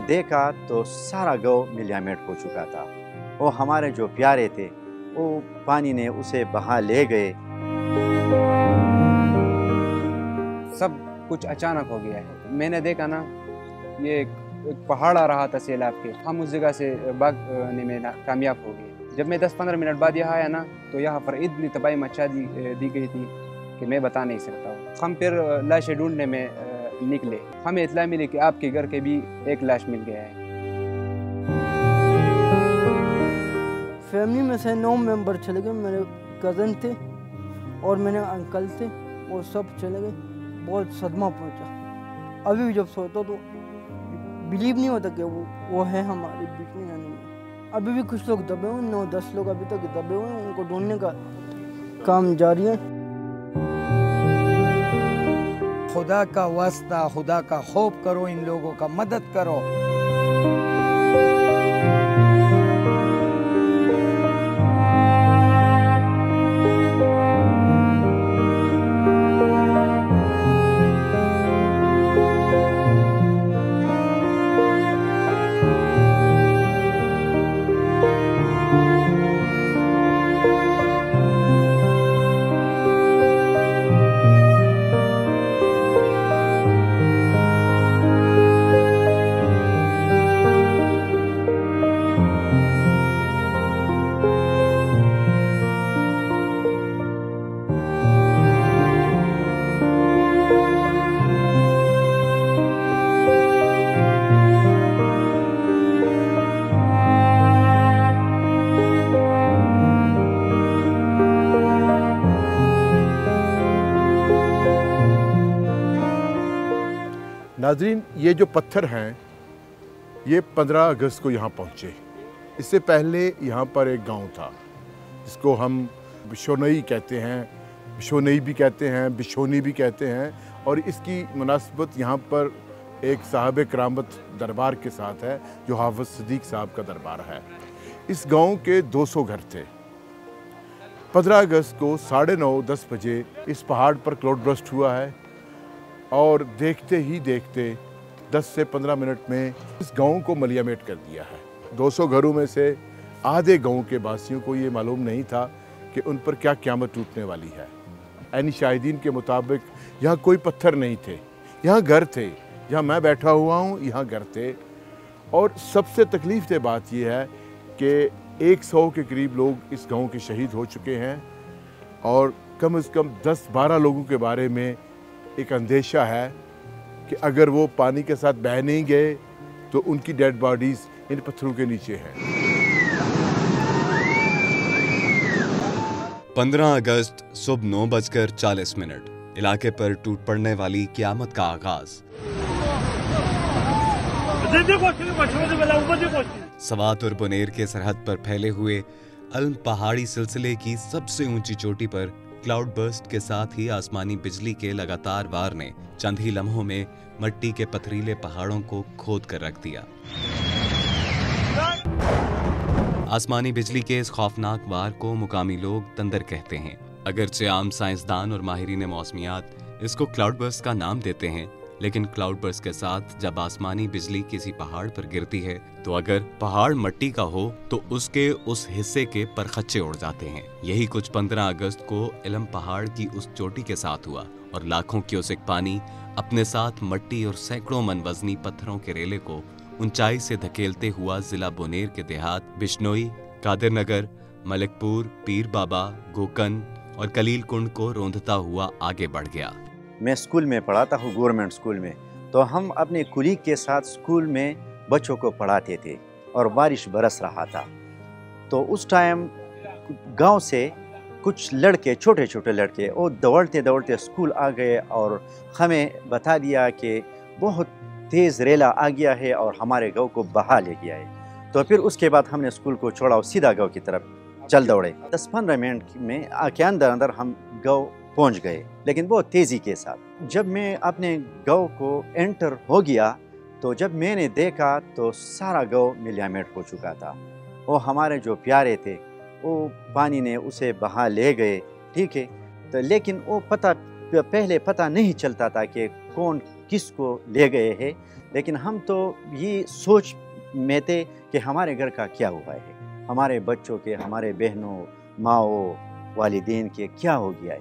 देखा तो सारा गाँव मिलियामेट हो चुका था। वो हमारे जो प्यारे थे वो पानी ने उसे बहा ले गए। सब कुछ अचानक हो गया है। मैंने देखा ना, ये एक पहाड़ आ रहा था सैलाब के, हम उस जगह से भागने में कामयाब हो गए। जब मैं 10-15 मिनट बाद यहाँ आया ना, तो यहाँ पर इतनी तबाही मचा दी गई थी कि मैं बता नहीं सकता हूँ। हम फिर लाशें ढूंढने में निकले। हमें इत्तला मिली कि आपके घर के भी एक लाश मिल गया है। फैमिली में से 9 मेंबर चले गए। मेरे कज़न थे और मेरे अंकल थे, वो सब चले गए। बहुत सदमा पहुंचा। अभी भी जब सोता तो बिलीव नहीं होता कि वो है हमारे बीच में या नहीं। अभी भी कुछ लोग दबे हुए, 9-10 लोग अभी तक दबे हुए हैं। उनको ढूंढने का काम जारी है। खुदा का वास्ता, खुदा का खौफ करो, इन लोगों का मदद करो। नाज़रीन, ये जो पत्थर हैं ये 15 अगस्त को यहाँ पहुँचे। इससे पहले यहाँ पर एक गांव था जिसको हम बिशोनई कहते हैं, बिशोनई भी कहते हैं, बिशोनी भी कहते हैं। और इसकी मुनासबत यहाँ पर एक साहब करामत दरबार के साथ है जो हाफिज सदीक साहब का दरबार है। इस गांव के 200 घर थे। 15 अगस्त को 9:30-10 बजे इस पहाड़ पर क्लाउड बर्स्ट हुआ है और देखते ही देखते 10 से 15 मिनट में इस गांव को मलियामेट कर दिया है। 200 घरों में से आधे गांव के वासियों को ये मालूम नहीं था कि उन पर क्या क़यामत टूटने वाली है। ऐनी शाहिदीन के मुताबिक यहाँ कोई पत्थर नहीं थे, यहाँ घर थे। जहाँ मैं बैठा हुआ हूँ यहाँ घर थे। और सबसे तकलीफ दे बात यह है कि 100 के करीब लोग इस गांव के शहीद हो चुके हैं और कम से कम 10-12 लोगों के बारे में एक अंदेशा है कि अगर वो पानी के साथ बह नहीं गए तो उनकी डेड बॉडीज़ इन पत्थरों के नीचे हैं। 15 अगस्त सुबह 9:40 इलाके पर टूट पड़ने वाली क़यामत का आगाज। सवात और बुनेर के सरहद पर फैले हुए अल्म पहाड़ी सिलसिले की सबसे ऊंची चोटी पर क्लाउड बर्स्ट के साथ ही आसमानी बिजली के लगातार वार ने चंद ही लम्हों में मिट्टी के पथरीले पहाड़ों को खोद कर रख दिया। आसमानी बिजली के इस खौफनाक वार को मुकामी लोग तंदर कहते हैं। अगरचे आम साइंसदान और माहिरीन मौसमियात इसको क्लाउड बर्स्ट का नाम देते हैं, लेकिन क्लाउड बर्स्ट के साथ जब आसमानी बिजली किसी पहाड़ पर गिरती है तो अगर पहाड़ मिट्टी का हो तो उसके उस हिस्से के परखच्चे उड़ जाते हैं। यही कुछ 15 अगस्त को इलम पहाड़ की उस चोटी के साथ हुआ और लाखों क्यूसेक पानी अपने साथ मिट्टी और सैकड़ों मन वजनी पत्थरों के रेले को ऊंचाई से धकेलते हुआ जिला बुनेर के देहात बिश्नोई, कादिर नगर, मलिकपुर, पीर बाबा, गोकन और कलील कुंड को रोंदता हुआ आगे बढ़ गया। मैं स्कूल में पढ़ाता हूँ, गवर्नमेंट स्कूल में, तो हम अपने कुलीग के साथ स्कूल में बच्चों को पढ़ाते थे और बारिश बरस रहा था। तो उस टाइम गांव से कुछ लड़के, छोटे छोटे लड़के, वो दौड़ते दौड़ते स्कूल आ गए और हमें बता दिया कि बहुत तेज़ रेला आ गया है और हमारे गांव को बहा ले गया है। तो फिर उसके बाद हमने स्कूल को छोड़ा और सीधा गांव की तरफ चल दौड़े। 10-15 मिनट में के अंदर अंदर हम गांव पहुंच गए, लेकिन बहुत तेज़ी के साथ। जब मैं अपने गांव को एंटर हो गया तो जब मैंने देखा तो सारा गांव मिलियामेट हो चुका था। वो हमारे जो प्यारे थे वो पानी ने उसे बहा ले गए, ठीक है। तो लेकिन वो पहले पता नहीं चलता था कि कौन किसको ले गए हैं, लेकिन हम तो ये सोच में थे कि हमारे घर का क्या हुआ है, हमारे बच्चों के, हमारे बहनों, माओ, वालिदैन के क्या हो गया है।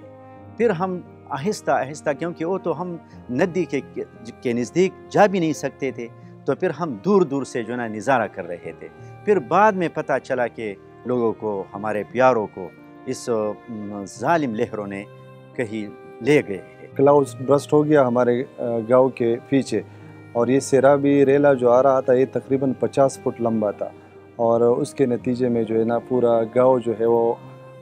फिर हम आहिस्ता आहिस्ता, क्योंकि वो तो हम नदी के नज़दीक जा भी नहीं सकते थे, तो फिर हम दूर दूर से जो ना नज़ारा कर रहे थे। फिर बाद में पता चला कि लोगों को, हमारे प्यारों को इस जालिम लहरों ने कहीं ले गए हैं। क्लाउड्स बर्स्ट हो गया हमारे गांव के पीछे, और ये सैराबी रेला जो आ रहा था ये तकरीबन 50 फुट लंबा था, और उसके नतीजे में जो है ना पूरा गांव जो है वो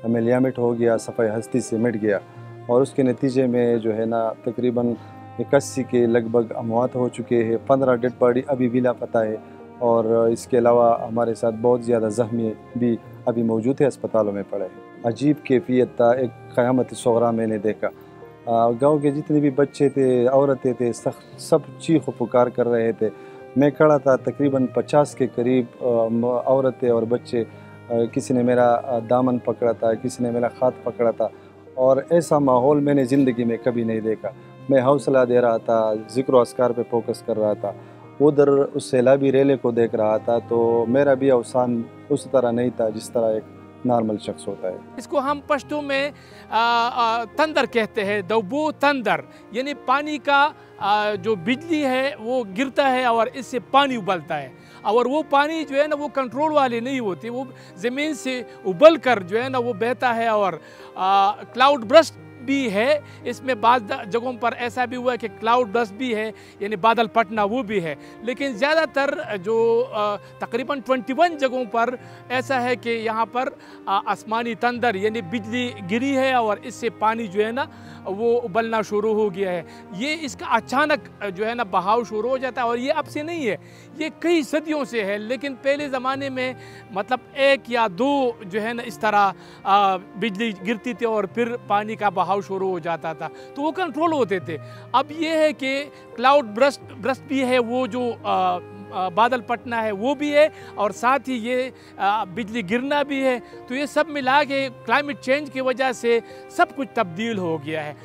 मिलियामिट हो गया, सफ़ाई हस्ती से मिट गया। और उसके नतीजे में जो है ना तकरीबन 81 के लगभग अमवात हो चुके हैं, 15 डेड बॉडी अभी भी लापता है, और इसके अलावा हमारे साथ बहुत ज़्यादा ज़ख्मी भी अभी मौजूद है, अस्पतालों में पड़े हैं। अजीब कैफियत था, एक क़यामत सग़रा मैंने देखा। गांव के जितने भी बच्चे थे, औरतें थे, सब चीख पुकार कर रहे थे। मैं खड़ा था, तकरीबन 50 के करीब औरतें और बच्चे, किसी ने मेरा दामन पकड़ा था, किसी ने मेरा हाथ पकड़ा था, और ऐसा माहौल मैंने ज़िंदगी में कभी नहीं देखा। मैं हौसला दे रहा था, ज़िक्र अस्कार पे फोकस कर रहा था, उधर उस सैलाबी रेले को देख रहा था, तो मेरा भी अवसान उस तरह नहीं था जिस तरह एक नॉर्मल शख्स होता है। इसको हम पश्तो में तंदर कहते हैं, दबो तंदर, यानी पानी का जो बिजली है वो गिरता है और इससे पानी उबलता है, और वो पानी जो है ना वो कंट्रोल वाली नहीं होती, वो ज़मीन से उबल कर जो है ना वो बहता है। और क्लाउड बर्स्ट भी है, इसमें बाद जगहों पर ऐसा भी हुआ है कि क्लाउड बर्स्ट भी है, यानी बादल फटना वो भी है। लेकिन ज़्यादातर जो तकरीबन 21 जगहों पर ऐसा है कि यहाँ पर आसमानी तंदर यानी बिजली गिरी है और इससे पानी जो है ना वो उबलना शुरू हो गया है। ये इसका अचानक जो है ना बहाव शुरू हो जाता है, और ये अब से नहीं है, ये कई सदियों से है। लेकिन पहले ज़माने में मतलब 1 या 2 जो है ना इस तरह बिजली गिरती थी और फिर पानी का बहाव शुरू हो जाता था, तो वो कंट्रोल होते थे। अब ये है कि क्लाउड बर्स्ट भी है, वो जो बादल फटना है वो भी है, और साथ ही ये बिजली गिरना भी है। तो ये सब मिला के क्लाइमेट चेंज की वजह से सब कुछ तब्दील हो गया है।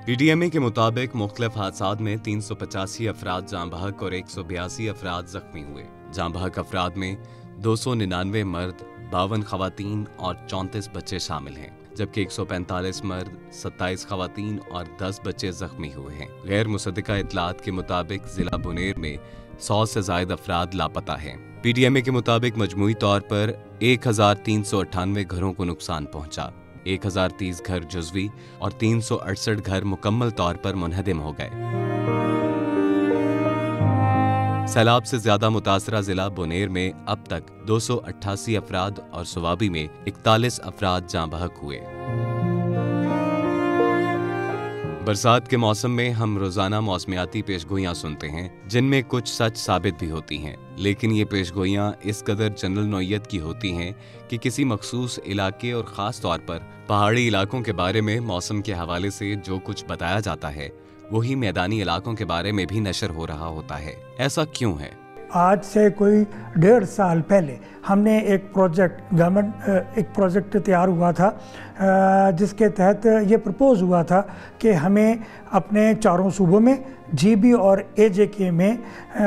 PDMA के मुताबिक मुख्तलिफ हादसात में 385 अफराद जाँ बहक और 182 अफराद जख्मी हुए। जाँ बहक अफराद में 299 मर्द, 52 खवातीन और 34 बच्चे शामिल हैं, जबकि 145 मर्द, 27 खवातीन और 10 बच्चे जख्मी हुए हैं। गैर मुसद्दिका इतलात के मुताबिक जिला बुनेर में 100 से ज़ायद अफराद लापता हैं। PDMA के मुताबिक मजमूई तौर पर 1398 घरों को नुकसान पहुंचा, 1030 घर जुज़वी और 368 घर मुकम्मल तौर पर मुनहदिम हो गए। सैलाब से ज्यादा मुतासरा जिला बुनेर में अब तक 288 अफराद और सुवाबी में 41 अफराद जाँ बहक हुए। बरसात के मौसम में हम रोजाना मौसमियाती पेशगोइयां सुनते हैं, जिनमें कुछ सच साबित भी होती हैं, लेकिन ये पेशगोइयां इस कदर जनरल नौइयत की होती हैं कि किसी मखसूस इलाके और ख़ास तौर पर पहाड़ी इलाकों के बारे में मौसम के हवाले से जो कुछ बताया जाता है वही मैदानी इलाकों के बारे में भी नशर हो रहा होता है। ऐसा क्यों है? आज से कोई 1.5 साल पहले हमने एक प्रोजेक्ट तैयार हुआ था, जिसके तहत ये प्रपोज हुआ था कि हमें अपने चारों सूबों में GB और AJK में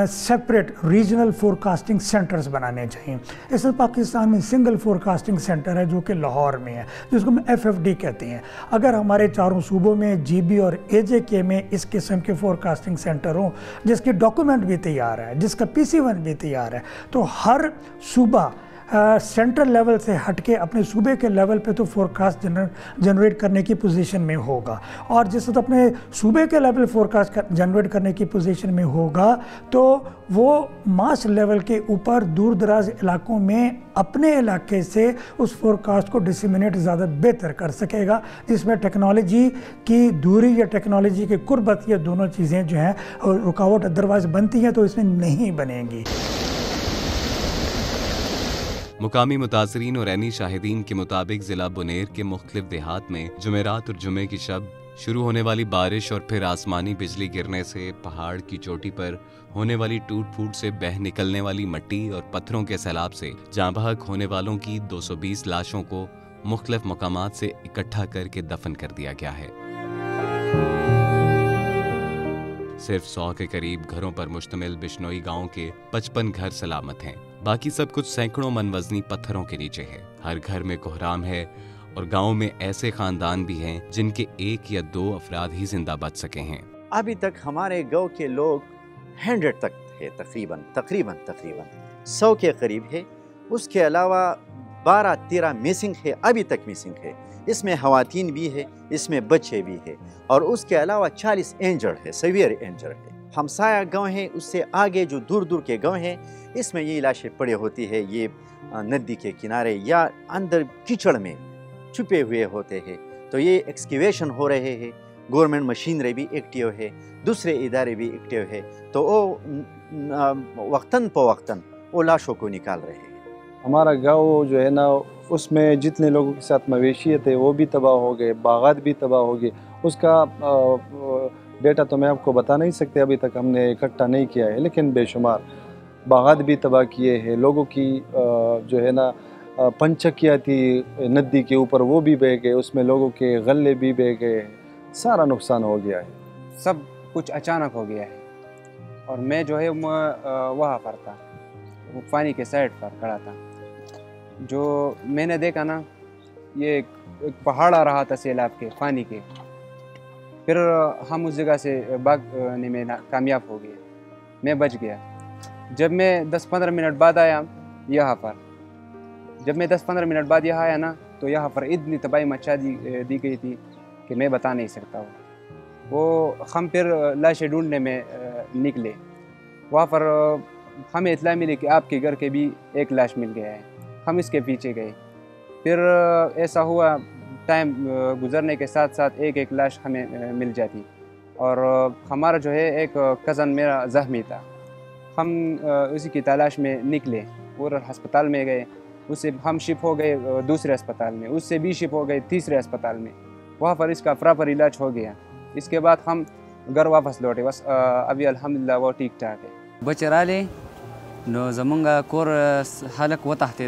सेपरेट रीजनल फोरकास्टिंग सेंटर्स बनाने चाहिए। इसमें पाकिस्तान में सिंगल फोरकास्टिंग सेंटर है जो कि लाहौर में है, जिसको हम FFD कहते हैं। अगर हमारे चारों सूबों में GB और AJK में इस किस्म के फोरकास्टिंग सेंटर हों, जिसकी डॉक्यूमेंट भी तैयार है, जिसका PC1 भी तैयार है, तो हर सूबा सेंट्रल लेवल से हटके अपने सूबे के लेवल पे तो फोरकास्ट जनरेट करने की पोजीशन में होगा, और जिस वक्त अपने सूबे के लेवल फोरकास्ट जनरेट करने की पोजीशन में होगा तो वो मास लेवल के ऊपर दूर दराज इलाकों में अपने इलाके से उस फोरकास्ट को डिसमिनेट ज़्यादा बेहतर कर सकेगा, जिसमें टेक्नोलॉजी की दूरी या टेक्नोलॉजी की कुर्बत, ये दोनों चीज़ें जो हैं रुकावट अदरवाइज बनती हैं तो इसमें नहीं बनेंगी। मुकामी मुतासरीन और ऐनी शाहिदीन के मुताबिक जिला बुनेर के मुख्तलिफ देहात में जुमेरात और जुमे की शब शुरू होने वाली बारिश और फिर आसमानी बिजली गिरने से पहाड़ की चोटी पर होने वाली टूट फूट से बह निकलने वाली मिट्टी और पत्थरों के सैलाब से जाँ बहक होने वालों की 220 लाशों को मुख्तलिफ मकामात से इकट्ठा करके दफन कर दिया गया है। सिर्फ 100 के करीब घरों पर मुश्तमिल बिश्नोई गांव के 55 घर सलामत हैं। बाकी सब कुछ सैकड़ों मन वजनी पत्थरों के नीचे है। हर घर में कोहराम है और गांव में ऐसे खानदान भी हैं जिनके 1 या 2 अफराद ही जिंदा बच सके हैं। अभी तक हमारे गांव के लोग 100 तक है, तकरीबन 100 के करीब है। उसके अलावा 12-13 मिसिंग है, अभी तक मिसिंग है। इसमें खवातीन भी है, इसमें बच्चे भी है, और उसके अलावा 40 इंजर्ड है, सीवियर इंजर्ड है। हमसाया गांव है, उससे आगे जो दूर दूर के गांव हैं, इसमें ये लाशें पड़ी होती है। ये नदी के किनारे या अंदर कीचड़ में छुपे हुए होते हैं। तो ये एक्सकेवेशन हो रहे हैं, गवर्नमेंट मशीनरी भी एक्टिव है, दूसरे इदारे भी एक्टिव है। तो वो वक्तन प वक्तन वो लाशों को निकाल रहे हैं। हमारा गांव जो है ना, उसमें जितने लोगों के साथ मवेशियत है वो भी तबाह हो गए, बागात भी तबाह हो गए। उसका डेटा तो मैं आपको बता नहीं सकते, अभी तक हमने इकट्ठा नहीं किया है, लेकिन बेशुमार बागात भी तबाह किए हैं। लोगों की जो है ना पंचकिया थी नदी के ऊपर, वो भी बह गए, उसमें लोगों के गले भी बह गए, सारा नुकसान हो गया है। सब कुछ अचानक हो गया है। और मैं जो है वहाँ पर था, वो पानी के साइड पर खड़ा था। जो मैंने देखा ना, ये एक पहाड़ आ रहा था सैलाब के पानी के। फिर हम उस जगह से भागने में कामयाब हो गए, मैं बच गया। जब मैं 10-15 मिनट बाद आया यहाँ पर, जब मैं 10-15 मिनट बाद यहाँ आया ना, तो यहाँ पर इतनी तबाही मचा दी गई थी कि मैं बता नहीं सकता हूँ। वो हम फिर लाशें ढूंढने में निकले। वहाँ पर हमें इत्तला मिली कि आपके घर के भी एक लाश मिल गया है। हम इसके पीछे गए। फिर ऐसा हुआ, टाइम गुजरने के साथ साथ एक लाश हमें मिल जाती। और हमारा जो है एक कज़न मेरा ज़ख्मी था, हम उसी की तलाश में निकले और अस्पताल में गए। उससे हम शिप हो गए दूसरे अस्पताल में, उससे भी शिप हो गए तीसरे अस्पताल में। वहाँ पर इसका प्रॉपर इलाज हो गया। इसके बाद हम घर वापस लौटे। बस अभी अल्हम्दुलिल्लाह वो ठीक ठाक है। बचराले नो जमुंगा कोर हालक वताहते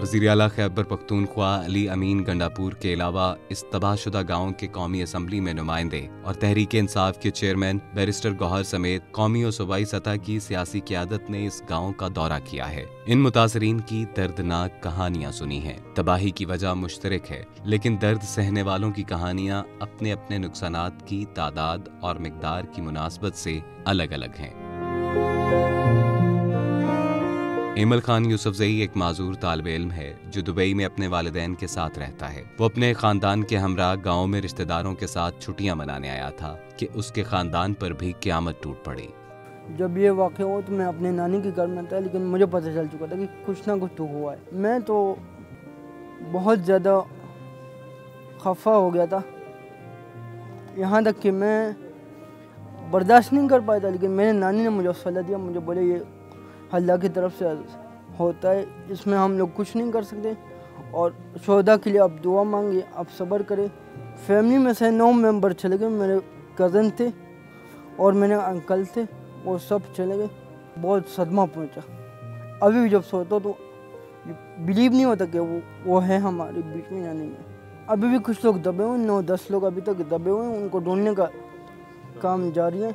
वज़ीर आला खैबर पख्तूनख्वा अली अमीन गंडापुर के अलावा इस तबाहशुदा गांव के कौमी असम्बली में नुमाइंदे और तहरीक इंसाफ के चेयरमैन बैरिस्टर गौहर समेत कौमी और सूबाई सतह की सियासी क़यादत ने इस गांव का दौरा किया है। इन मुतासरीन की दर्दनाक कहानियां सुनी हैं। तबाही की वजह मुश्तरक है, लेकिन दर्द सहने वालों की कहानियां अपने अपने नुकसानात की तादाद और मिकदार की मुनासबत से अलग अलग हैं। एमल खान यूसुफजई एक माजूर तालिब इल्म है जो दुबई में अपने वालिदैन के साथ रहता है। वो अपने खानदान के हमरा गांव में रिश्तेदारों के साथ छुट्टियां मनाने आया था कि उसके खानदान पर भी क़यामत टूट पड़ी। जब ये वाक़या हुआ तो मैं अपने नानी के घर में था, लेकिन मुझे पता चल चुका था कि कुछ ना कुछ तो हुआ है। मैं तो बहुत ज़्यादा खफा हो गया था, यहाँ तक कि मैं बर्दाश्त नहीं कर पाया था। लेकिन मेरे नानी ने मुझे सलाह दिया, मुझे बोले ये अल्लाह की तरफ से होता है, इसमें हम लोग कुछ नहीं कर सकते, और शोहदा के लिए आप दुआ मांगिए, आप सब्र करें। फैमिली में से 9 मेंबर चले गए। मेरे कज़न थे और मेरे अंकल थे, वो सब चले गए। बहुत सदमा पहुंचा। अभी भी जब सोता तो बिलीव नहीं होता कि वो है हमारे बीच में या नहीं है। अभी भी कुछ लोग दबे हुए, 9-10 लोग अभी तक दबे हुए हैं, उनको ढूंढने का काम जारी है।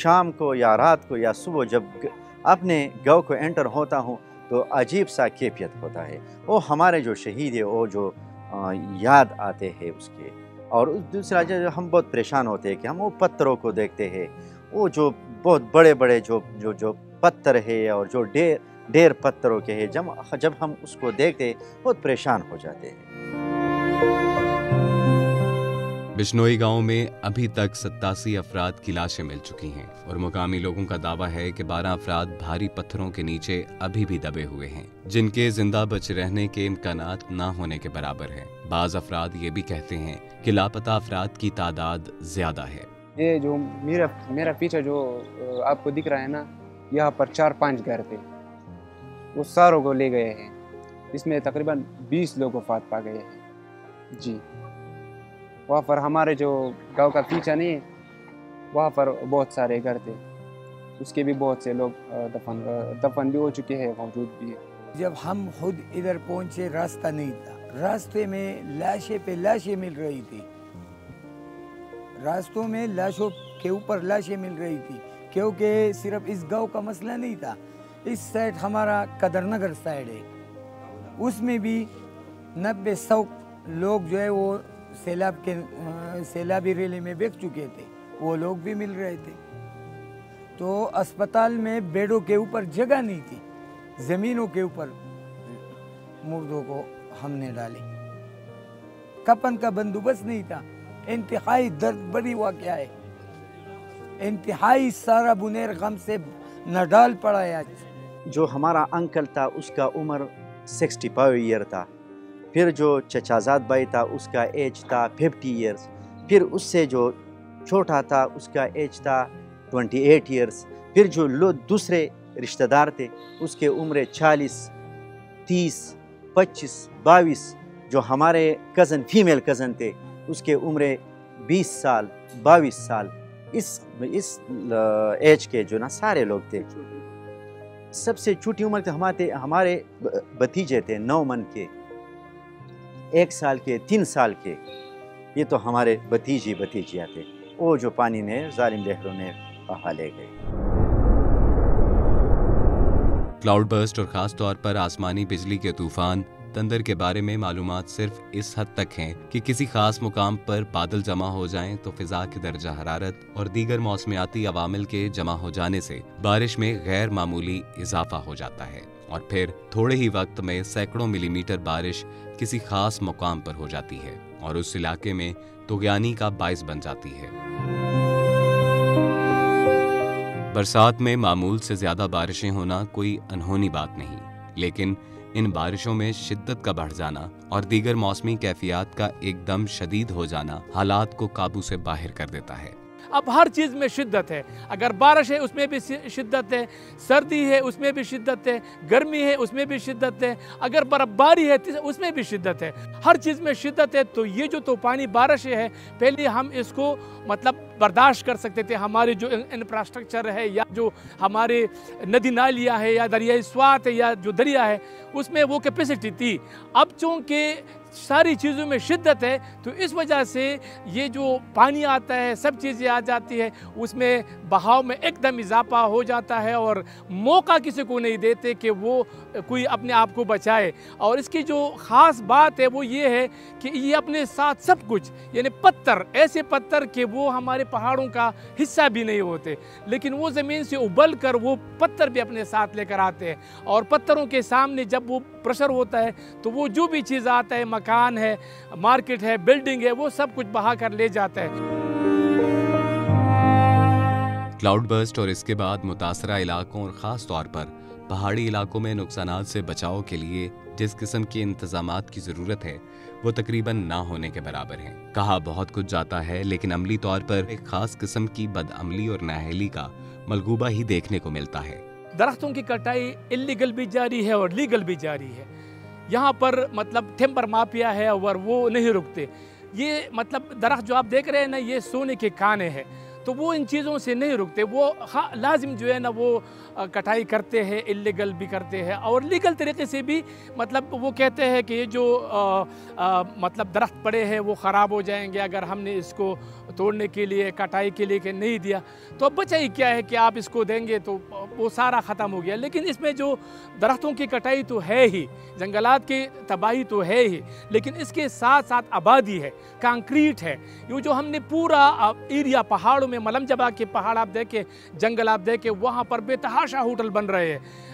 शाम को या रात को या सुबह जब अपने गांव को एंटर होता हूँ तो अजीब सा कैफियत होता है। वो हमारे जो शहीद है वो जो याद आते हैं उसके। और दूसरा जो हम बहुत परेशान होते हैं कि हम वो पत्थरों को देखते हैं, वो जो बहुत बड़े बड़े जो पत्थर है और जो ढेर पत्थरों के हैं, जब हम उसको देखते हैं बहुत परेशान हो जाते हैं। बिश्नोई गांव में अभी तक 87 अफराद की लाशें मिल चुकी हैं और मुकामी लोगों का दावा है कि 12 अफराद भारी पत्थरों के नीचे अभी भी दबे हुए हैं, जिनके जिंदा बच रहने के इम्कानात ना होने के बराबर है। बाज अफराद ये भी कहते हैं कि लापता अफराद की तादाद ज्यादा है। ये जो मेरा पीछे जो आपको दिख रहा है ना, यहाँ पर 4-5 घर थे, वो सारों को ले गए हैं। इसमें तकरीबन 20 लोग वफात पा गए हैं जी। वहाँ पर हमारे जो गांव का पीछा नहीं है, वहाँ पर बहुत सारे घर थे, उसके भी बहुत से लोग दफन भी हो चुके हैं, मौजूद भी है। जब हम खुद इधर पहुंचे रास्ता नहीं था, रास्ते में लाशें पे लाशें मिल रही थी, रास्तों में लाशों के ऊपर लाशें मिल रही थी, क्योंकि सिर्फ इस गांव का मसला नहीं था। इस साइड हमारा कदरनगर साइड है, उसमें भी 90-100 लोग जो है वो सैलाबी रैली में बेच चुके थे, वो लोग भी मिल रहे थे। तो अस्पताल में बेडों के ऊपर जगह नहीं थी, ज़मीनों के ऊपर मुर्दों को हमने डाले, कफन का बंदोबस्त नहीं था। इंतहाई दर्द भरी वाक़या है, इंतहाई सारा बुनेर गम से नडाल पड़ा है आज। जो हमारा अंकल था उसका उम्र 65 ईयर था, फिर जो चचाजाद भाई था उसका एज था 50 ईयर्स, फिर उससे जो छोटा था उसका एज था 28 ईयर्स, फिर जो दूसरे रिश्तेदार थे उसके उम्र 40, 30, 25, 22, जो हमारे कज़न फीमेल कज़न थे उसके उम्र 20 साल, 22 साल, इस एज के जो ना सारे लोग थे। सबसे छोटी उम्र के हमारे भतीजे थे 9 मन के, 1 साल के, 3 साल के, ये तो हमारे भतीजियाँ थे। वो जो पानी ने जालिम लहरों ने बहा ले गए। क्लाउड बर्स्ट और ख़ास तौर पर आसमानी बिजली के तूफान तंदर के बारे में मालूमात सिर्फ इस हद तक हैं कि किसी खास मुकाम पर बादल जमा हो जाएं तो फिजा की दर्जा हरारत और दीगर मौसमियाती अवामिल के जमा हो जाने से बारिश में गैर मामूली इजाफा हो जाता है और फिर थोड़े ही वक्त में सैकड़ों मिलीमीटर बारिश किसी खास मुकाम पर हो जाती है और उस इलाके में तुग़यानी का बाइस बन जाती है। बरसात में मामूल से ज्यादा बारिशें होना कोई अनहोनी बात नहीं, लेकिन इन बारिशों में शिद्दत का बढ़ जाना और दीगर मौसमी कैफियत का एकदम शदीद हो जाना हालात को काबू से बाहर कर देता है। अब हर चीज़ में शिद्दत है, अगर बारिश है उसमें भी शिद्दत है, सर्दी है उसमें भी शिद्दत है, गर्मी है उसमें भी शिद्दत है, अगर बर्फबारी है उसमें भी शिद्दत है, हर चीज़ में शिद्दत है। तो ये जो तूफ़ानी बारिश है, पहले हम इसको मतलब बर्दाश्त कर सकते थे, हमारे जो इंफ्रास्ट्रक्चर है या जो हमारे नदी नालियाँ है या दरियाई स्वात है या जो दरिया है उसमें वो कैपेसिटी थी। अब चूँकि सारी चीज़ों में शिद्दत है तो इस वजह से ये जो पानी आता है, सब चीज़ें आ जाती है, उसमें बहाव में एकदम इजाफा हो जाता है और मौका किसी को नहीं देते कि वो कोई अपने आप को बचाए। और इसकी जो ख़ास बात है वो ये है कि ये अपने साथ सब कुछ, यानी पत्थर, ऐसे पत्थर कि वो हमारे पहाड़ों का हिस्सा भी नहीं होते, लेकिन वो ज़मीन से उबल कर वो पत्थर भी अपने साथ लेकर आते हैं। और पत्थरों के सामने जब वो प्रेशर होता है तो वो जो भी चीज़ आता है, मकान है, मार्केट है, बिल्डिंग है, वो सब कुछ बहा कर ले जाता है। क्लाउड बर्स्ट और इसके बाद मुतासरा इलाकों और ख़ास तौर पर पहाड़ी इलाकों में नुकसानात से बचाव के लिए जिस किस्म के इंतजामात की ज़रूरत है वो तकरीबन ना होने के बराबर है। कहा बहुत कुछ जाता है, लेकिन अमली तौर पर एक ख़ास किस्म की बदअमली और नाअहली का मलगूबा ही देखने को मिलता है। दरख्तों की कटाई इलीगल भी जारी है और लीगल भी जारी है। यहाँ पर मतलब टिम्बर माफिया है और वो नहीं रुकते। ये मतलब दरख्त जो आप देख रहे हैं ना, ये सोने के काने हैं। तो वो इन चीज़ों से नहीं रुकते। वो हाँ लाजिम जो है ना वो कटाई करते हैं, इलीगल भी करते हैं और लीगल तरीके से भी। मतलब वो कहते हैं कि ये जो मतलब दरख्त पड़े हैं वो ख़राब हो जाएंगे अगर हमने इसको तोड़ने के लिए, कटाई के लिए कि नहीं दिया, तो अब बचा ही क्या है कि आप इसको देंगे तो वो सारा ख़त्म हो गया। लेकिन इसमें जो दरख्तों की कटाई तो है ही, जंगलात की तबाही तो है ही, लेकिन इसके साथ साथ आबादी है, कंक्रीट है। ये जो हमने पूरा एरिया पहाड़ों में, मलम जबा के पहाड़ आप देखें, जंगल आप देखें, वहाँ पर बेतहाशा होटल बन रहे हैं।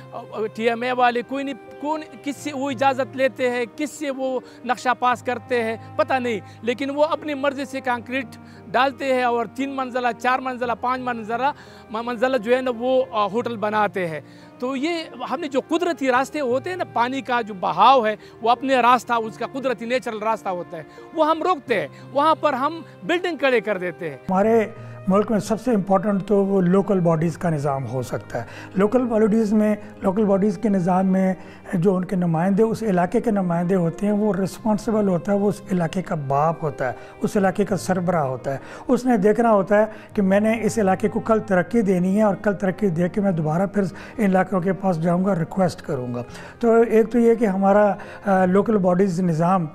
TMA वाले कोई नहीं, कौन किससे वो इजाज़त लेते हैं, किससे वो नक्शा पास करते हैं पता नहीं, लेकिन वो अपनी मर्ज़ी से कंक्रीट डालते हैं और 3 मंजिला, 4 मंजिला, 5 मंजिला जो है ना वो होटल बनाते हैं। तो ये हमने जो कुदरती रास्ते होते हैं ना, पानी का जो बहाव है वो अपने रास्ता, उसका कुदरती नेचुरल रास्ता होता है, वो हम रोकते हैं, वहाँ पर हम बिल्डिंग खड़े कर देते हैं। हमारे मुल्क में सबसे इम्पोर्टेंट तो वो लोकल बॉडीज़ का निज़ाम हो सकता है। लोकल बॉडीज़ के निज़ाम में जो उनके नुमाइंदे उस इलाके के नुमाइंदे होते हैं, वो रिस्पॉन्सिबल होता है, वो उस इलाके का बाप होता है, उस इलाके का सरबराह होता है। उसने देखना होता है कि मैंने इस इलाके को कल तरक्की देनी है और कल तरक्की दे के मैं दोबारा फिर इन इलाकों के पास जाऊँगा, रिक्वेस्ट करूँगा। तो एक तो ये कि हमारा लोकल बॉडीज़ निज़ाम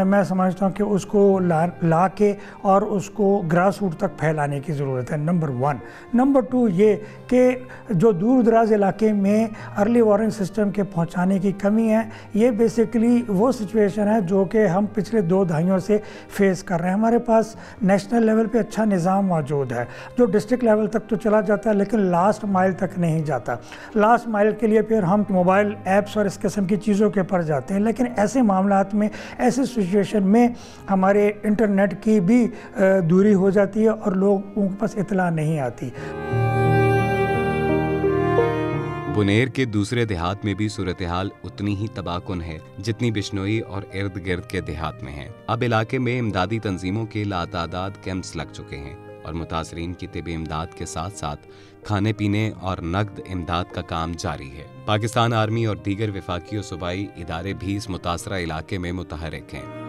मैं समझता हूँ कि उसको ला के और उसको ग्रास रूट तक फैलाने की ज़रूरत है, नंबर 1। नंबर 2 ये कि जो दूर दराज इलाके में अर्ली वार्निंग सिस्टम के पहुँचाने की कमी है, ये बेसिकली वो सिचुएशन है जो कि हम पिछले 2 दहाइयों से फेस कर रहे हैं। हमारे पास नेशनल लेवल पे अच्छा निज़ाम मौजूद है जो डिस्ट्रिक्ट लेवल तक तो चला जाता है, लेकिन लास्ट माइल तक नहीं जाता। लास्ट माइल के लिए फिर हम मोबाइल ऐप्स और इस किस्म की चीज़ों के पर जाते हैं, लेकिन ऐसे मामलात में, ऐसे सिचुएशन में हमारे इंटरनेट की भी दूरी हो जाती है और लोगों के पास इतला नहीं आती। बुनेर के दूसरे देहात में भी सूरत हाल उतनी ही तबाहकुन है जितनी बिश्नोई और इर्द गिर्द के देहात में है। अब इलाके में इमदादी तंजीमों के लातादाद कैंप्स लग चुके हैं और मुतासरीन की तिबी इमदाद के साथ साथ खाने पीने और नकद इमदाद का काम जारी है। पाकिस्तान आर्मी और दीगर वफाकी और सूबाई इदारे भी इस मुतासरा इलाके में मुतहरिक हैं।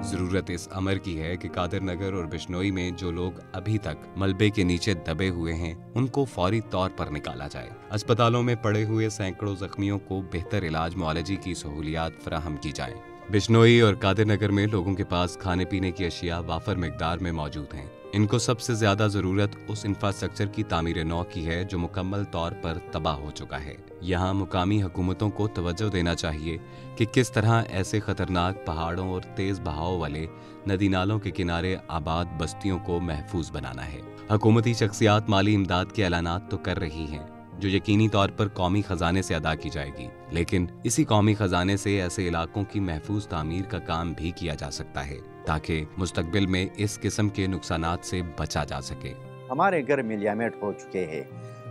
जरूरत इस अमर की है कि कादिर नगर और बिश्नोई में जो लोग अभी तक मलबे के नीचे दबे हुए हैं उनको फौरी तौर पर निकाला जाए। अस्पतालों में पड़े हुए सैकड़ों जख्मियों को बेहतर इलाज मुआलजी की सहूलियात फराहम की जाए। बिश्नोई और कादिर नगर में लोगों के पास खाने पीने की अशिया वाफर मिकदार में मौजूद हैं। इनको सबसे ज्यादा जरूरत उस इंफ्रास्ट्रक्चर की तामीर नौ की है जो मुकम्मल तौर पर तबाह हो चुका है। यहाँ मुकामी हुकूमतों को तवज्जो देना चाहिए कि किस तरह ऐसे खतरनाक पहाड़ों और तेज बहाव वाले नदी नालों के किनारे आबाद बस्तियों को महफूज बनाना है। हुकूमती शख्सियात माली इमदाद के ऐलानात तो कर रही हैं जो यकीनी तौर पर कौमी खजाने से अदा की जाएगी, लेकिन इसी कौमी खजाने से ऐसे इलाकों की महफूज तामीर का काम भी किया जा सकता है ताकि मुस्तकबिल में इस किस्म के नुकसानात से बचा जा सके। हमारे घर मिलियामेट हो चुके हैं,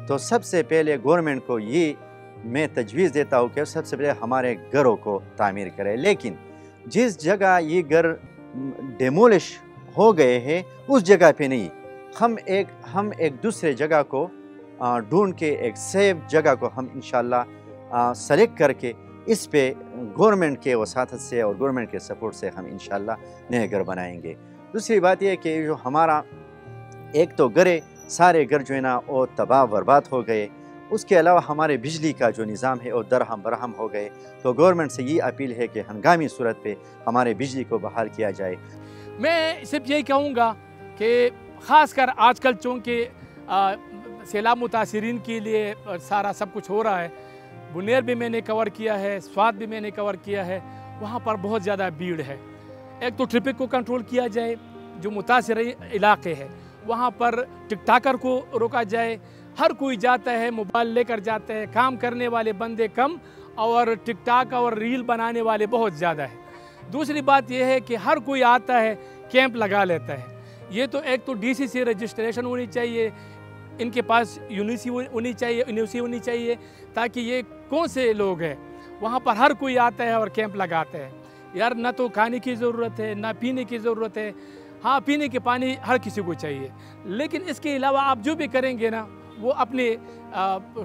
तो सबसे पहले गवर्नमेंट को ये मैं तजवीज़ देता हूँ कि सबसे पहले हमारे घरों को तामीर करें। लेकिन जिस जगह ये घर डेमोलिश हो गए हैं उस जगह पे नहीं, हम एक दूसरे जगह को ढूंढ के एक सेफ जगह को हम इंशाल्लाह सेलेक्ट करके इस पे गवर्नमेंट के वसातत से और गवर्नमेंट के सपोर्ट से हम इंशाल्लाह नए घर बनाएंगे। दूसरी बात यह कि जो हमारा एक तो सारे घर जो है ना वो तबाह बर्बाद हो गए, उसके अलावा हमारे बिजली का जो निज़ाम है वो दरहम बरहम हो गए। तो गवर्नमेंट से ये अपील है कि हंगामी सूरत पे हमारे बिजली को बहाल किया जाए। मैं सिर्फ यही कहूँगा कि ख़ासकर आजकल चूँकि सैलाब मुतासरीन के लिए सारा सब कुछ हो रहा है, बुनेर भी मैंने कवर किया है, स्वात भी मैंने कवर किया है, वहाँ पर बहुत ज़्यादा भीड़ है। एक तो ट्रैफिक को कंट्रोल किया जाए, जो मुतासर इलाके है वहाँ पर टिकटाकर को रोका जाए। हर कोई जाता है, मोबाइल लेकर जाता है, काम करने वाले बंदे कम और टिकटाक और रील बनाने वाले बहुत ज़्यादा है। दूसरी बात यह है कि हर कोई आता है, कैंप लगा लेता है। ये तो एक तो DC से रजिस्ट्रेशन होनी चाहिए, इनके पास यूनिवर्सिटी होनी चाहिए ताकि ये कौन से लोग हैं वहाँ पर हर कोई आता है और कैंप लगाते हैं। यार ना तो खाने की ज़रूरत है ना पीने की ज़रूरत है। हाँ, पीने के पानी हर किसी को चाहिए, लेकिन इसके अलावा आप जो भी करेंगे ना वो अपने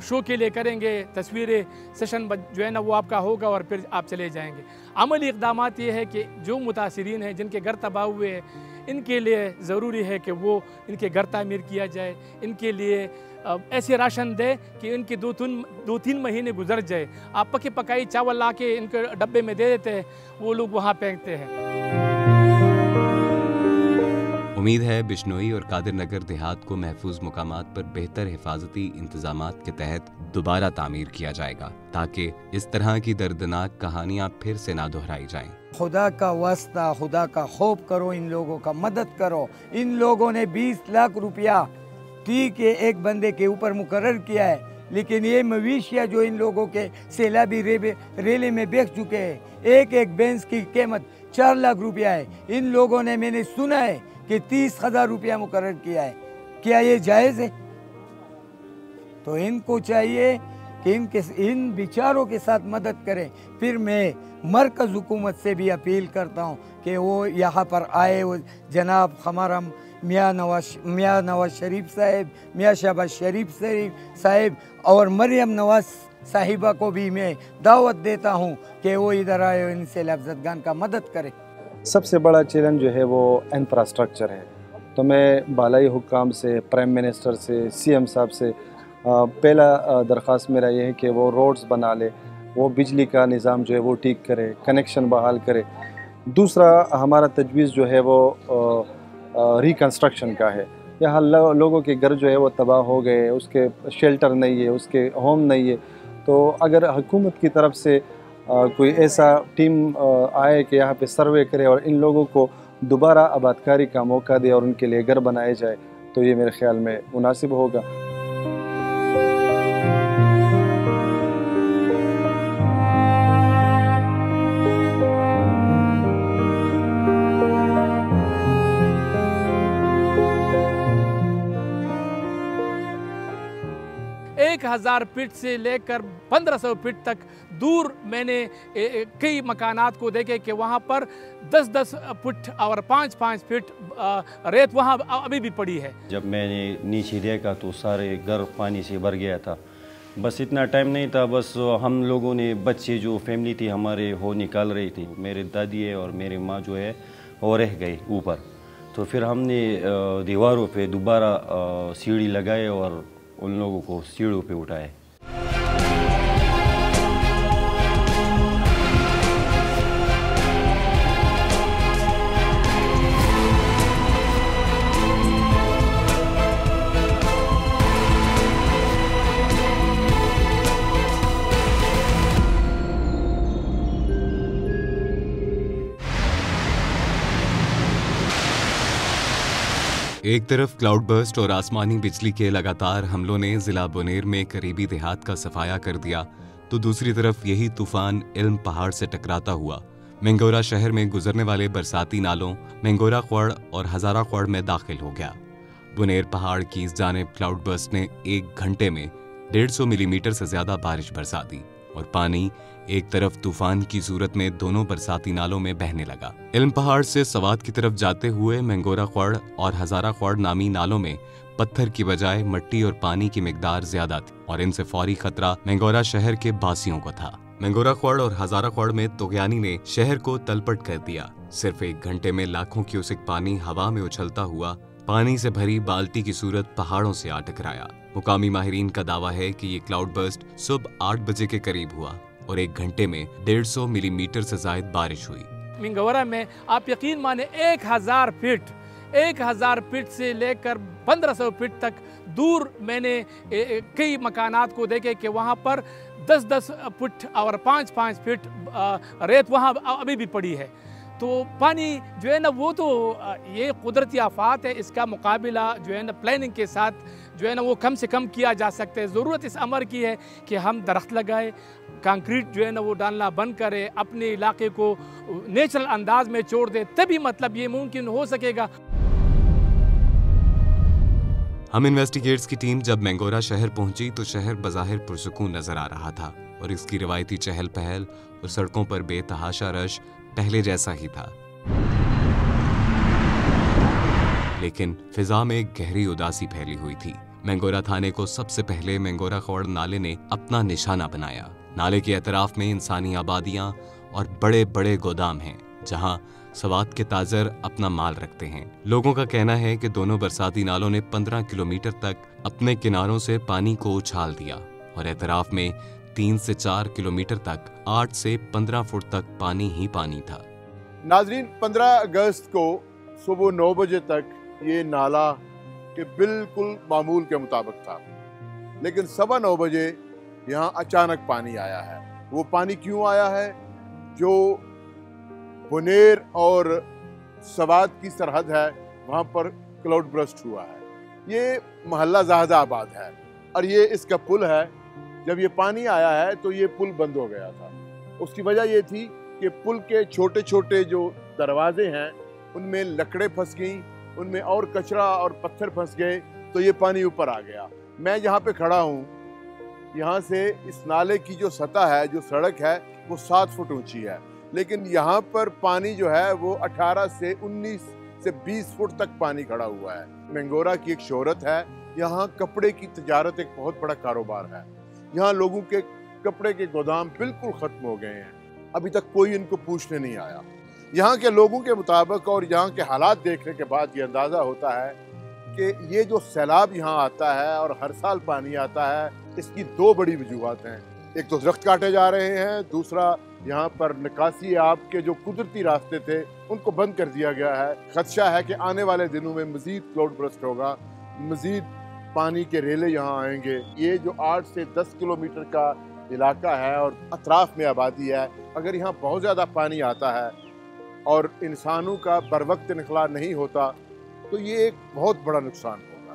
शो के लिए करेंगे, तस्वीरें सेशन जो है ना वो आपका होगा और फिर आप चले जाएंगे। अमली इक़दामात ये है कि जो मुतासिरीन हैं, जिनके घर तबाह हुए हैं, इनके लिए ज़रूरी है कि वो इनके घर तामीर किया जाए, इनके लिए ऐसे राशन दे कि इनके 2-3 महीने गुजर जाए। आप पके पकाई चावल ला के इनके डब्बे में दे देते हैं, वो लोग वहाँ फेंकते हैं। उम्मीद है बिश्नोई और कादिर नगर देहात को महफूज मुकामात पर बेहतर हिफाजती इंतजामात के तहत दोबारा तामीर किया जाएगा, ताकि इस तरह की दर्दनाक कहानियाँ फिर से ना दोहराई जाएं। खुदा का वास्ता, खुदा का खौफ करो, इन लोगों का मदद करो। इन लोगों ने 20 लाख रुपया ठीक है एक बंदे के ऊपर मुकर्रर किया है, लेकिन ये मवेशियाँ जो इन लोगों के सैलाबी रेले में बेच चुके हैं, एक बेंस की कीमत 4 लाख रुपया है। इन लोगों ने, मैंने सुना है कि 30,000 रुपया मुकर्रर किया है। क्या ये जायज़ है? तो इनको चाहिए कि इन बिचारों के साथ मदद करें। फिर मैं मरकज़ हुकूमत से भी अपील करता हूँ कि वो यहाँ पर आए। वो जनाब हमारा मियाँ नवाज शरीफ साहब, मियाँ शहबाज शरीफ साहब और मरियम नवाज साहिबा को भी मैं दावत देता हूँ कि वो इधर आए और इनसे लफ्ज़दगान का मदद करें। सबसे बड़ा चैलेंज जो है वो इंफ्रास्ट्रक्चर है। तो मैं बालाई हुक्काम से, प्राइम मिनिस्टर से, सीएम साहब से पहला दरख्वास्त मेरा ये है कि वो रोड्स बना ले, वो बिजली का निज़ाम जो है वो ठीक करे, कनेक्शन बहाल करे। दूसरा हमारा तजवीज़ जो है वो रिकन्स्ट्रक्शन का है। यहाँ लोगों के घर जो है वो तबाह हो गए, उसके शेल्टर नहीं है, उसके होम नहीं है। तो अगर हुकूमत की तरफ से कोई ऐसा टीम आए कि यहाँ पे सर्वे करे और इन लोगों को दोबारा आबादकारी का मौका दे और उनके लिए घर बनाए जाए, तो ये मेरे ख्याल में मुनासिब होगा। एक 1000 फीट से लेकर 1500 फीट तक दूर मैंने कई मकानात को देखे कि वहाँ पर 10-10 फुट और 5-5 फीट रेत वहाँ अभी भी पड़ी है। जब मैंने नीचे देखा तो सारे घर पानी से भर गया था। बस इतना टाइम नहीं था, बस हम लोगों ने बच्चे जो फैमिली थी हमारे वो निकाल रही थी। मेरे दादी है और मेरी माँ जो है वो रह गई ऊपर। तो फिर हमने दीवारों पे दोबारा सीढ़ी लगाए और उन लोगों को सीढ़ों पे उठाए। एक तरफ क्लाउड बर्स्ट और आसमानी बिजली के लगातार हमलों ने जिला बुनेर में करीबी देहात का सफाया कर दिया, तो दूसरी तरफ यही तूफान इल्म पहाड़ से टकराता हुआ मेंगोरा शहर में गुजरने वाले बरसाती नालों मेंगोरा ख्वड़ और हजारा ख्वड़ में दाखिल हो गया। बुनेर पहाड़ की इस जानिब क्लाउड बर्स्ट ने 1 घंटे में 150 मिलीमीटर से ज्यादा बारिश बरसा दी और पानी एक तरफ तूफान की सूरत में दोनों बरसाती नालों में बहने लगा। इल्म पहाड़ से सवात की तरफ जाते हुए मेंगोरा ख्वड़ और हजारा ख्वड़ नामी नालों में पत्थर की बजाय मिट्टी और पानी की मिकदार ज्यादा थी और इनसे फौरी खतरा मेंगोरा शहर के बासियों को था। मेंगोरा ख्वड़ और हजारा ख्वड़ में तुगयानी ने शहर को तलपट कर दिया। सिर्फ 1 घंटे में लाखों क्यूसेक पानी हवा में उछलता हुआ पानी से भरी बाल्टी की सूरत पहाड़ों से आ टकराया। मुकामी माहिरीन का दावा है कि ये क्लाउड बर्स्ट सुबह 8 बजे के करीब हुआ और 1 घंटे में 150 मिलीमीटर से ज्यादा बारिश हुई। मेंगोरा में आप यकीन माने 1000 फीट से लेकर 1500 फीट तक दूर मैंने कई मकानात को देखे कि वहाँ पर 10-10 फुट और 5-5 फीट रेत वहाँ अभी भी पड़ी है। तो पानी जो है ना वो तो ये कुदरती आफात है, इसका मुकाबला जो है ना प्लानिंग के साथ जो है ना वो कम से कम किया जा सकता है। ज़रूरत इस अमर की है कि हम दरख्त लगाए, कंक्रीट जो है ना वो डालना बंद करें, अपने इलाके को नेचुरल अंदाज में छोड़ दे, तभी मतलब ये मुमकिन हो सकेगा। हम इन्वेस्टिगेट्स की टीम जब मेंगोरा शहर पहुंची तो शहर बज़ाहिर पुरसुकून नजर आ रहा था और इसकी रिवायती चहल पहल और सड़कों पर बेतहाशा रश पहले जैसा ही था, लेकिन फिजा में गहरी उदासी फैली हुई थी। मेंगोरा थाने को सबसे पहले मेंगोरा खौड़ नाले ने अपना निशाना बनाया। नाले के एतराफ में इंसानी आबादियां और बड़े बड़े गोदाम हैं, जहां सवात के ताजर अपना माल रखते हैं। लोगों का कहना है कि दोनों बरसाती नालों ने 15 किलोमीटर तक अपने किनारों से पानी को उछाल दिया और एतराफ में 3 से 4 किलोमीटर तक 8 से 15 फुट तक पानी ही पानी था। नाजरीन, 15 अगस्त को सुबह 9 बजे तक ये नाला के बिल्कुल मामूल के मुताबिक था, लेकिन 9:15 बजे यहाँ अचानक पानी आया है। वो पानी क्यों आया है? जो बुनेर और सवात की सरहद है वहाँ पर क्लाउड बर्स्ट हुआ है। ये मोहल्ला ज़ाहदाबाद है और ये इसका पुल है। जब ये पानी आया है तो ये पुल बंद हो गया था। उसकी वजह ये थी कि पुल के छोटे छोटे जो दरवाजे हैं उनमें लकड़ें फंस गई, उनमें और कचरा और पत्थर फंस गए, तो ये पानी ऊपर आ गया। मैं जहाँ पे खड़ा हूँ, यहाँ से इस नाले की जो सतह है, जो सड़क है, वो 7 फुट ऊंची है, लेकिन यहाँ पर पानी जो है वो 18 से 19 से 20 फुट तक पानी खड़ा हुआ है। मेंगोरा की एक शोहरत है, यहाँ कपड़े की तजारत एक बहुत बड़ा कारोबार है। यहाँ लोगों के कपड़े के गोदाम बिल्कुल ख़त्म हो गए हैं, अभी तक कोई इनको पूछने नहीं आया। यहाँ के लोगों के मुताबिक और यहाँ के हालात देखने के बाद ये अंदाज़ा होता है कि ये जो सैलाब यहाँ आता है और हर साल पानी आता है, इसकी 2 बड़ी वजूहात हैं। एक तो दरख्त काटे जा रहे हैं, दूसरा यहाँ पर निकासी आब के जो कुदरती रास्ते थे उनको बंद कर दिया गया है। खदशा है कि आने वाले दिनों में मज़ीद क्लाउड बर्स्ट होगा, मज़ीद पानी के रेले यहाँ आएंगे। ये जो 8 से 10 किलोमीटर का इलाका है और अतराफ में आबादी है, अगर यहाँ बहुत ज़्यादा पानी आता है और इंसानों का बर वक्त निकला नहीं होता तो ये एक बहुत बड़ा नुकसान होगा।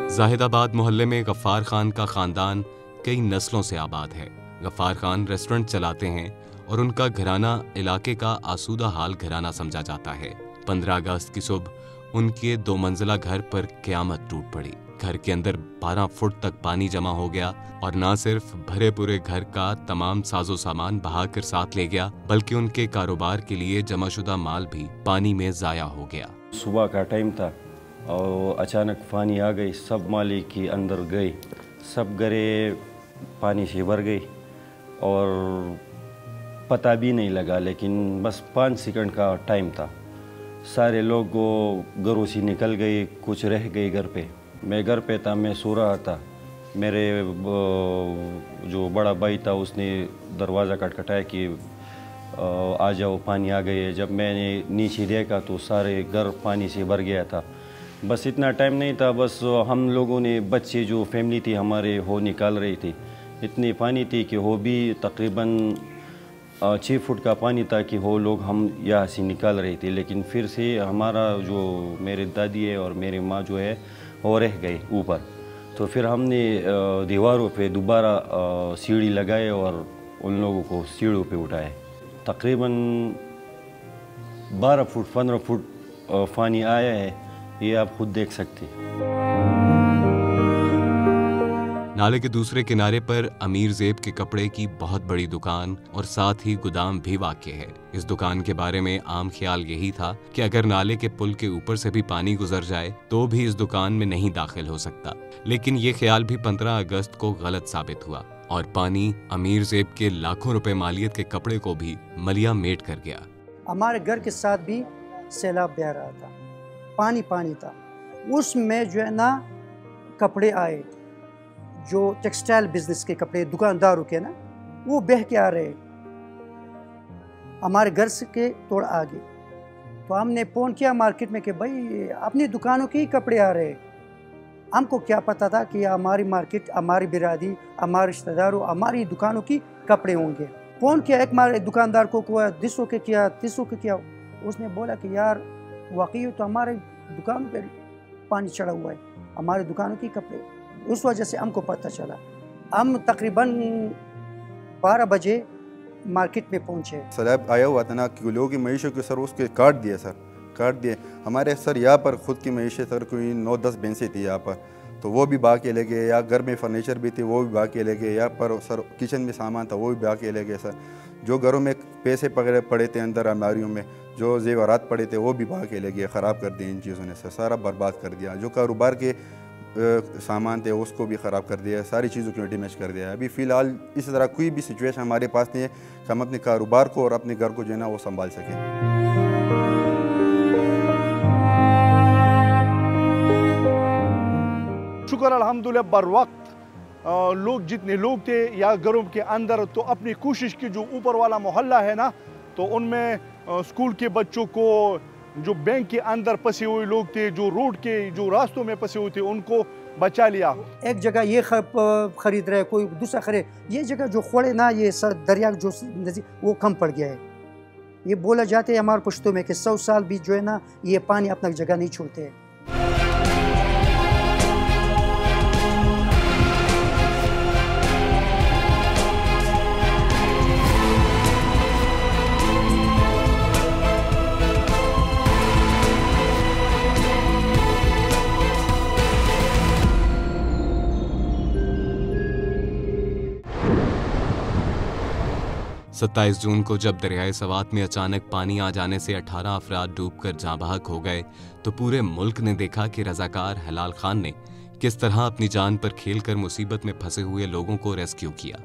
जाहिदाबाद मोहल्ले में गफ्फार खान का खानदान कई नस्लों से आबाद है। गफ्फार खान रेस्टोरेंट चलाते हैं और उनका घराना इलाके का आसूदा हाल घराना समझा जाता है। 15 अगस्त की सुबह उनके 2 मंजिला घर पर क़यामत टूट पड़ी। घर के अंदर 12 फुट तक पानी जमा हो गया और न सिर्फ भरे पूरे घर का तमाम साजो सामान बहाकर साथ ले गया, बल्कि उनके कारोबार के लिए जमाशुदा माल भी पानी में जाया हो गया। सुबह का टाइम था और अचानक पानी आ गई, सब माली की अंदर गई, सब घरें पानी से भर गई और पता भी नहीं लगा, लेकिन बस 5 सेकंड का टाइम था। सारे लोग घरों से निकल गए, कुछ रह गए घर पे। मैं घर पे था, मैं सो रहा था। मेरे जो बड़ा भाई था उसने दरवाज़ा खटखटाया कि आ जाओ पानी आ गई है। जब मैंने नीचे देखा तो सारे घर पानी से भर गया था। बस इतना टाइम नहीं था, बस हम लोगों ने बच्चे जो फैमिली थी हमारे वो निकाल रही थी। इतनी पानी थी कि वो भी तकरीबन 6 फुट का पानी था कि वो लोग हम यहाँ से निकाल रहे थे। लेकिन फिर से हमारा जो मेरे दादी है और मेरी माँ जो है वो रह गई ऊपर। तो फिर हमने दीवारों पे दोबारा सीढ़ी लगाए और उन लोगों को सीढ़ियों पे उठाए। तकरीबन 12 फुट 15 फुट पानी आया है, ये आप खुद देख सकते हैं। नाले के दूसरे किनारे पर अमीर ज़ेब के कपड़े की बहुत बड़ी दुकान और साथ ही गोदाम भी वाक़ है। इस दुकान के बारे में आम ख्याल यही था कि अगर नाले के पुल के ऊपर से भी पानी गुजर जाए तो भी इस दुकान में नहीं दाखिल हो सकता, लेकिन ये ख्याल भी 15 अगस्त को गलत साबित हुआ और पानी अमीर ज़ेब के लाखों रुपए मालियत के कपड़े को भी मलिया मेट कर गया। हमारे घर के साथ भी सैलाब बह रहा था, पानी पानी था। उसमें जो है ना कपड़े आए, जो टेक्सटाइल बिजनेस के कपड़े दुकानदारों के ना, वो बह के आ रहे हमारे घर से के थोड़ा आगे। तो हमने फ़ोन किया मार्केट में कि भाई अपनी दुकानों के ही कपड़े आ रहे। हमको क्या पता था कि हमारी मार्केट, हमारी बिरादरी, हमारे रिश्तेदारों, हमारी दुकानों की कपड़े होंगे। फ़ोन किया एक हमारे दुकानदार को, 200 के किया, 300 के किया। उसने बोला कि यार वाकई तो हमारे दुकानों पर पानी चढ़ा हुआ है, हमारे दुकानों की कपड़े। उस वजह से हमको पता चला। हम तकरीबन 12 बजे मार्केट में पहुंचे। सैलाब आया हुआ था ना कि लोगों की मईशत को सर उसके काट दिए सर, काट दिए। हमारे सर यहाँ पर ख़ुद की मईशत सर कोई 9-10 भैंसें थी यहाँ पर, तो वो भी बहा के ले गए। या घर में फर्नीचर भी थी वो भी बहा के ले गए। यहाँ पर सर किचन में सामान था वो भी बहा के ले गए सर। जो घरों में पैसे पकड़े पड़े थे अंदर अलमारियों में, जो जेवरात पड़े थे वो भी भाग के ले गए, ख़राब कर दिए इन चीज़ों ने, सारा बर्बाद कर दिया। जो कारोबार के सामान थे उसको भी ख़राब कर दिया, सारी चीज़ों को डैमेज कर दिया। अभी फ़िलहाल इस तरह कोई भी सिचुएशन हमारे पास नहीं है कि हम अपने कारोबार को और अपने घर को जो है ना वो संभाल सकें। शुक्र अल्हम्दुलिल्लाह बर वक्त लोग जितने लोग थे या घरों के अंदर, तो अपनी कोशिश की जो ऊपर वाला मोहल्ला है ना, तो उनमें स्कूल के बच्चों को, जो बैंक के अंदर फंसे हुए लोग थे, जो रोड के जो रास्तों में फंसे हुए थे, उनको बचा लिया। एक जगह ये खरीद रहे, कोई दूसरा खरीद, ये जगह जो खोड़े ना, ये दरिया जो नज़ीक वो कम पड़ गया है। ये बोला जाता है हमारे पश्तो में कि 100 साल भी जो है ना ये पानी अपना जगह नहीं छोड़ते है। सत्ताईस जून को जब दरियाए सवात में अचानक पानी आ जाने से 18 अफराद डूबकर जाँ बहक हो गए, तो पूरे मुल्क ने देखा कि रजाकार हिलाल खान ने किस तरह अपनी जान पर खेलकर मुसीबत में फंसे हुए लोगों को रेस्क्यू किया।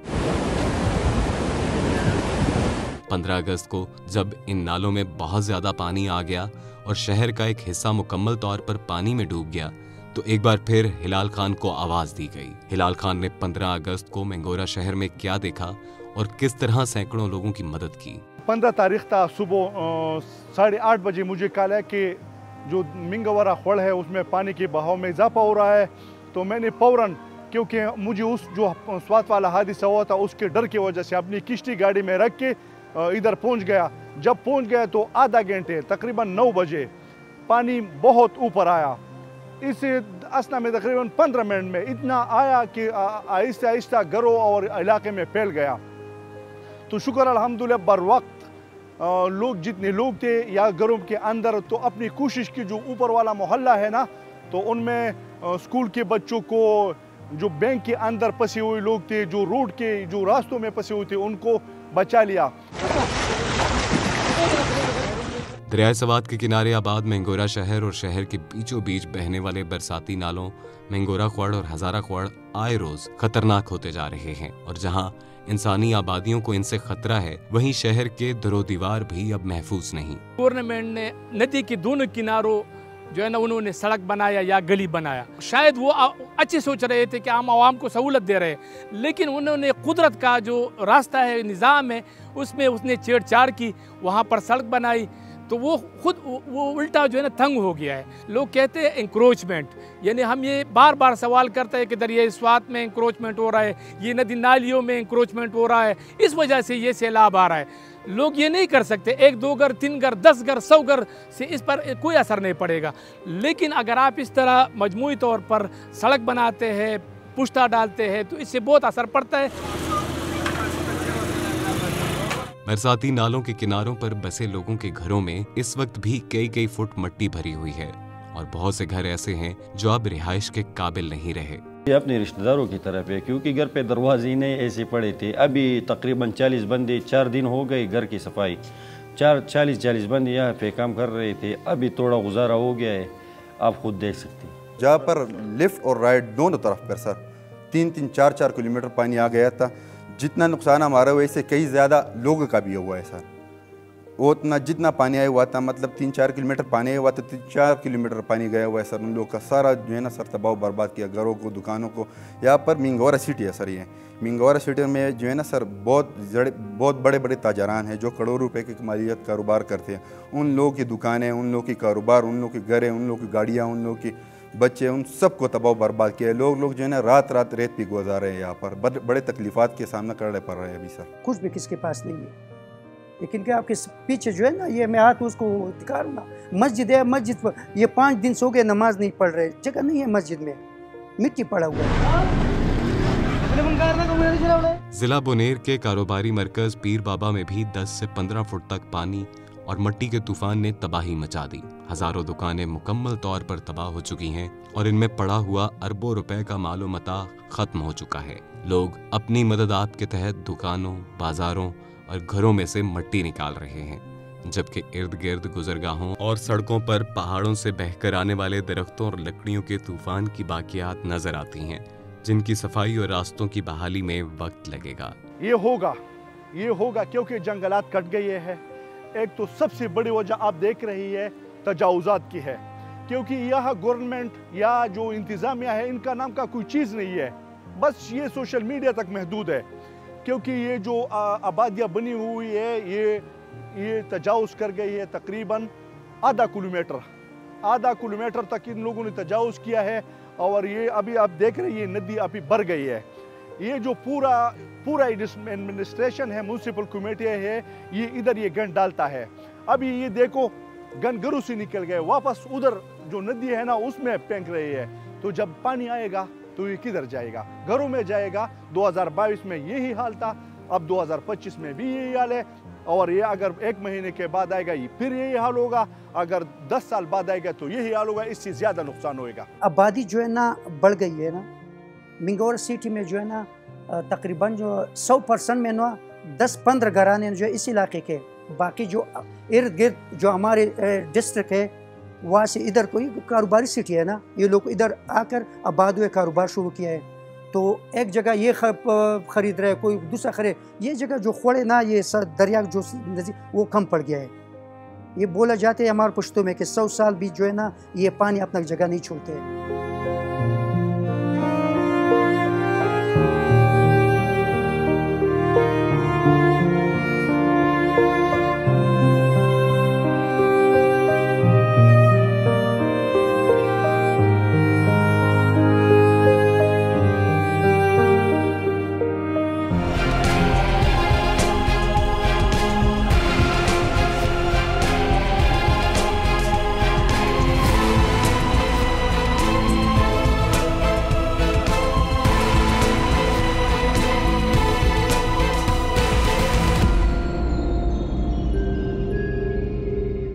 15 अगस्त को जब इन नालों में बहुत ज्यादा पानी आ गया और शहर का एक हिस्सा मुकम्मल तौर पर पानी में डूब गया, तो एक बार फिर हिलाल खान को आवाज दी गई। हिलाल खान ने 15 अगस्त को मेंगोरा शहर में क्या देखा और किस तरह सैकड़ों लोगों की मदद की। 15 तारीख था सुबह 8:30 बजे मुझे कॉल है कि जो मिंगवरा खोड़ है उसमें पानी के बहाव में इजाफा हो रहा है। तो मैंने फौरन, क्योंकि मुझे उस जो स्वात वाला हादसा हुआ था उसके डर की वजह से अपनी किश्ती गाड़ी में रख के इधर पहुंच गया। जब पहुंच गया तो आधा घंटे तकरीबन 9 बजे पानी बहुत ऊपर आया। इस असना में तकरीबन 15 मिनट में इतना आया कि आहिस्ता आहिस्ता घरों और इलाके में फैल गया। तो शुक्र अल्हम्दुलिल्लाह बर वक्त लोग जितने लोग थे या घरों के अंदर, तो अपनी कोशिश की जो ऊपर वाला मोहल्ला है ना, तो उनमें स्कूल के बच्चों को, जो बैंक के अंदर फंसे हुए लोग थे, जो रोड के जो रास्तों में फंसे हुए थे, उनको बचा लिया। दरियाए सवात के किनारे आबाद मेंगोरा शहर और शहर के बीचों बीच बहने वाले बरसाती नालों मेंगोरा ख्वाड़ और हजारा ख्वाड़ आए रोज खतरनाक होते जा रहे हैं, और जहां इंसानी आबादियों को इनसे खतरा है, वहीं शहर के दरो दीवार भी अब महफूज नहीं। गवर्नमेंट ने नदी के दोनों किनारों जो है ना उन्होंने सड़क बनाया या गली बनाया। शायद वो अच्छे सोच रहे थे कि हम आवाम को सहूलत दे रहे हैं, लेकिन उन्होंने कुदरत का जो रास्ता है, निज़ाम है, उसमें उसने छेड़छाड़ की, वहाँ पर सड़क बनाई, तो वो खुद वो उल्टा जो है ना तंग हो गया है। लोग कहते हैं इंक्रोचमेंट, यानी हम ये बार बार सवाल करते हैं कि दरियाए स्वात में इंक्रोचमेंट हो रहा है, ये नदी नालियों में इंक्रोचमेंट हो रहा है, इस वजह से ये सैलाब आ रहा है। लोग ये नहीं कर सकते, 1 2 घर 3 घर 10 घर 100 घर से इस पर कोई असर नहीं पड़ेगा। लेकिन अगर आप इस तरह मजमूई तौर पर सड़क बनाते हैं, पुश्ता डालते हैं, तो इससे बहुत असर पड़ता है। बरसाती नालों के किनारों पर बसे लोगों के घरों में इस वक्त भी कई फुट मट्टी भरी हुई है, और बहुत से घर ऐसे हैं जो अब रिहाइश के काबिल नहीं रहे। ये अपने रिश्तेदारों की तरफ है, क्योंकि घर पे दरवाजे नहीं ऐसे पड़े थे। अभी तकरीबन 40 बंदे, 4 दिन हो गए घर की सफाई, 40 बंदे यहाँ पे काम कर रहे थे। अभी थोड़ा गुजारा हो गया है, आप खुद देख सकते हैं। जहाँ पर लेफ़्ट और राइट दोनों तरफ पर सर 3-3, 4-4 किलोमीटर पानी आ गया था। जितना नुकसान हमारा वैसे कई ज़्यादा लोगों का भी हुआ है सर। वो उतना जितना पानी आया हुआ था, मतलब 3-4 किलोमीटर पानी आया हुआ था, 3-4 किलोमीटर पानी गया हुआ है सर। उन लोगों का सारा जो है ना सर तबाह बर्बाद किया, घरों को, दुकानों को। यहाँ पर मिंगोरा सिटी है सर, ये मिंगोरा सिटी में जो है ना सर बहुत बड़े बड़े ताजरान हैं जो करोड़ों रुपए की मालियत कारोबार करते हैं। उन लोगों की दुकानें, उन लोगों की कारोबार, उन लोगों के घरें, उन लोगों की गाड़ियाँ, उन लोगों की बच्चे, उन सबको तबाह बर्बाद किया। लोग जो है ना रात रेत पे गुजार रहे हैं। यहाँ पर बड़े तकलीफ़ात के सामना करने पड़ रहे हैं अभी सर। कुछ भी किसके पास नहीं है, लेकिन क्या आपके पीछे जो है ना, ये मैं हाथ उसको दिखा रहा हूँ ना, मस्जिद है, मस्जिद पर ये 5 दिन से हो गए नमाज नहीं पढ़ रहे, जगह नहीं है मस्जिद में, मिट्टी पड़ा हुआ है। जिला बुनेर के कारोबारी मरकज पीर बाबा में भी 10 से 15 फुट तक पानी और मट्टी के तूफान ने तबाही मचा दी। हजारों दुकानें मुकम्मल तौर पर तबाह हो चुकी हैं और इनमें पड़ा हुआ अरबों रुपए का मालो मता खत्म हो चुका है। लोग अपनी मददात के तहत दुकानों, बाजारों और घरों में से मिट्टी निकाल रहे हैं, जबकि इर्द गिर्द गुजरगाहों और सड़कों पर पहाड़ों से बहकर आने वाले दरख्तों और लकड़ियों के तूफान की बाकियात नजर आती हैं, जिनकी सफाई और रास्तों की बहाली में वक्त लगेगा। ये होगा क्योंकि जंगलात कट गए हैं। एक तो सबसे बड़ी वजह आप देख रही है तजावुजात की है, क्योंकि यह गवर्नमेंट या जो इंतज़ामिया है इनका नाम का कोई चीज़ नहीं है, बस ये सोशल मीडिया तक महदूद है। क्योंकि ये जो आबादियाँ बनी हुई है ये तजावुज़ कर गई है तकरीबन आधा किलोमीटर तक इन लोगों ने तजावुज़ किया है। और ये अभी आप देख रहे हैं ये नदी अभी बढ़ गई है। ये जो पूरा एडमिनिस्ट्रेशन है, म्यूनसिपल कमेटी है, ये इधर ये गंद डालता है। अभी ये देखो गंद घरों से निकल गए, वापस उधर जो नदी है ना उसमें फेंक रही है। तो जब पानी आएगा तो ये किधर जाएगा? घरों में जाएगा। 2022 में यही हाल था, अब 2025 में भी यही हाल है। और ये अगर 1 महीने के बाद आएगा ये फिर यही हाल होगा, अगर 10 साल बाद आएगा तो यही हाल होगा, इससे ज़्यादा नुकसान होएगा। आबादी जो है ना बढ़ गई है ना, मिंगोरा सिटी में जो है ना तकरीबन जो 100% में ना 10-15 घराने जो है इस इलाके के, बाकी जो इर्द गिर्द जो हमारे डिस्ट्रिक्ट है वहाँ से इधर कोई कारोबारी सिटी है ना, ये लोग इधर आकर आबाद हुए कारोबार शुरू किया है। तो एक जगह ये खरीद रहे, कोई दूसरा खरीद, ये जगह जो खोड़े ना ये दरिया जो वो कम पड़ गया है। ये बोला जाता है हमारे पुश्तों में कि 100 साल भी जो है ना ये पानी अपना जगह नहीं छोड़ते हैं।